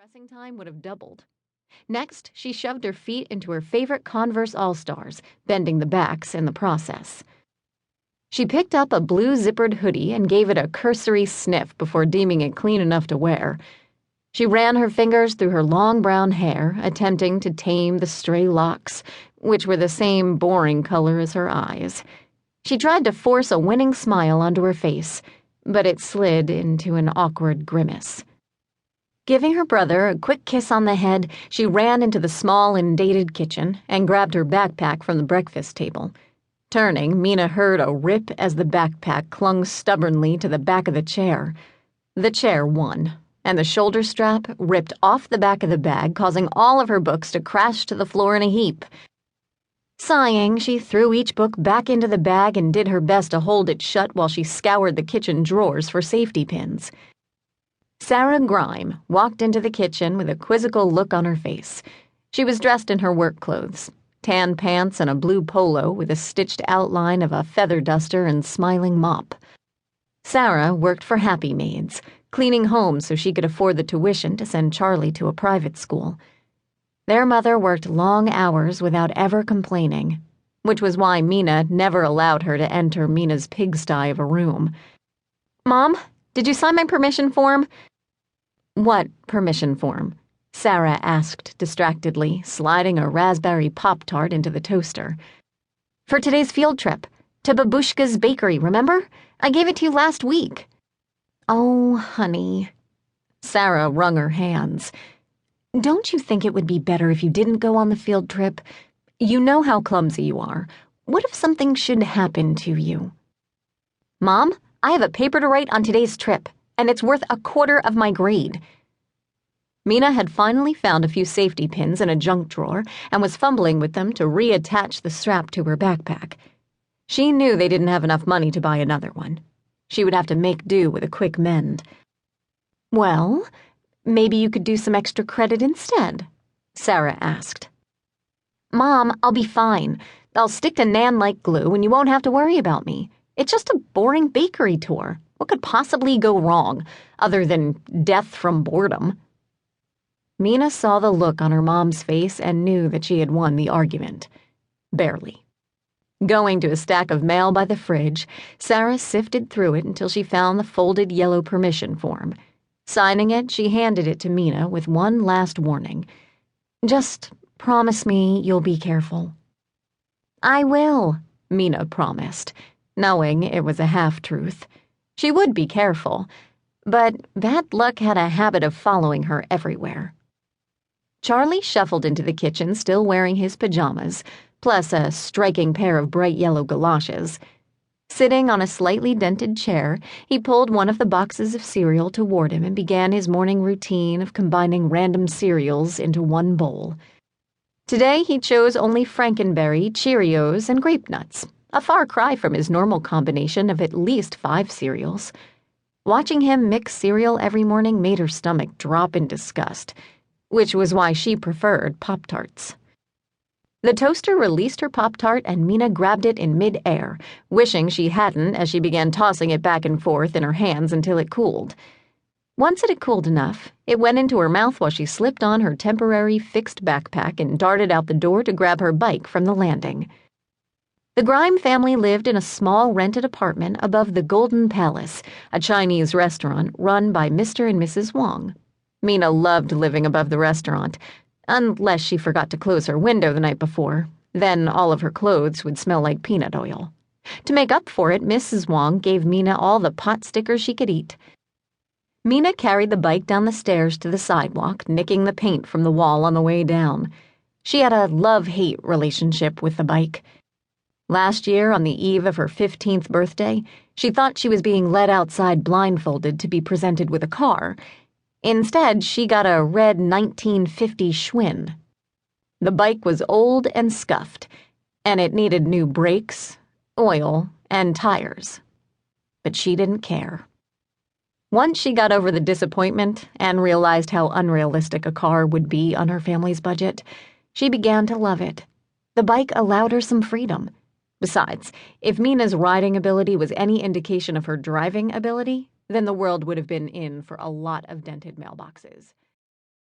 dressing time would have doubled. Next, she shoved her feet into her favorite Converse All-Stars, bending the backs in the process. She picked up a blue zippered hoodie and gave it a cursory sniff before deeming it clean enough to wear. She ran her fingers through her long brown hair, attempting to tame the stray locks, which were the same boring color as her eyes. She tried to force a winning smile onto her face, but it slid into an awkward grimace. Giving her brother a quick kiss on the head, she ran into the small and dated kitchen and grabbed her backpack from the breakfast table. Turning, Mina heard a rip as the backpack clung stubbornly to the back of the chair. The chair won, and the shoulder strap ripped off the back of the bag, causing all of her books to crash to the floor in a heap. Sighing, she threw each book back into the bag and did her best to hold it shut while she scoured the kitchen drawers for safety pins. Sarah Grime walked into the kitchen with a quizzical look on her face. She was dressed in her work clothes, tan pants and a blue polo with a stitched outline of a feather duster and smiling mop. Sarah worked for Happy Maids, cleaning homes so she could afford the tuition to send Charlie to a private school. Their mother worked long hours without ever complaining, which was why Mina never allowed her to enter Mina's pigsty of a room. "Mom, did you sign my permission form?" "What permission form?" Sarah asked distractedly, sliding a raspberry Pop-Tart into the toaster. "For today's field trip. To Babushka's bakery, remember? I gave it to you last week." "Oh, honey." Sarah wrung her hands. "Don't you think it would be better if you didn't go on the field trip? You know how clumsy you are. What if something should happen to you?" "Mom, I have a paper to write on today's trip, and it's worth 1/4 of my grade." Mina had finally found a few safety pins in a junk drawer and was fumbling with them to reattach the strap to her backpack. She knew they didn't have enough money to buy another one. She would have to make do with a quick mend. "Well, maybe you could do some extra credit instead," Sarah asked. "Mom, I'll be fine. I'll stick to Nan like glue and you won't have to worry about me. It's just a boring bakery tour. What could possibly go wrong, other than death from boredom?" Mina saw the look on her mom's face and knew that she had won the argument. Barely. Going to a stack of mail by the fridge, Sarah sifted through it until she found the folded yellow permission form. Signing it, she handed it to Mina with one last warning. "Just promise me you'll be careful." "I will," Mina promised, knowing it was a half-truth. She would be careful, but bad luck had a habit of following her everywhere. Charlie shuffled into the kitchen still wearing his pajamas, plus a striking pair of bright yellow galoshes. Sitting on a slightly dented chair, he pulled one of the boxes of cereal toward him and began his morning routine of combining random cereals into one bowl. Today he chose only Frankenberry, Cheerios, and grape nuts, a far cry from his normal combination of at least 5 cereals. Watching him mix cereal every morning made her stomach drop in disgust, which was why she preferred Pop-Tarts. The toaster released her Pop-Tart and Mina grabbed it in mid-air, wishing she hadn't as she began tossing it back and forth in her hands until it cooled. Once it had cooled enough, it went into her mouth while she slipped on her temporary fixed backpack and darted out the door to grab her bike from the landing. The Grime family lived in a small rented apartment above the Golden Palace, a Chinese restaurant run by Mr. and Mrs. Wong. Mina loved living above the restaurant, unless she forgot to close her window the night before. Then all of her clothes would smell like peanut oil. To make up for it, Mrs. Wong gave Mina all the pot stickers she could eat. Mina carried the bike down the stairs to the sidewalk, nicking the paint from the wall on the way down. She had a love-hate relationship with the bike. Last year, on the eve of her 15th birthday, she thought she was being led outside blindfolded to be presented with a car. Instead, she got a red 1950 Schwinn. The bike was old and scuffed, and it needed new brakes, oil, and tires. But she didn't care. Once she got over the disappointment and realized how unrealistic a car would be on her family's budget, she began to love it. The bike allowed her some freedom. Besides, if Mina's riding ability was any indication of her driving ability, then the world would have been in for a lot of dented mailboxes.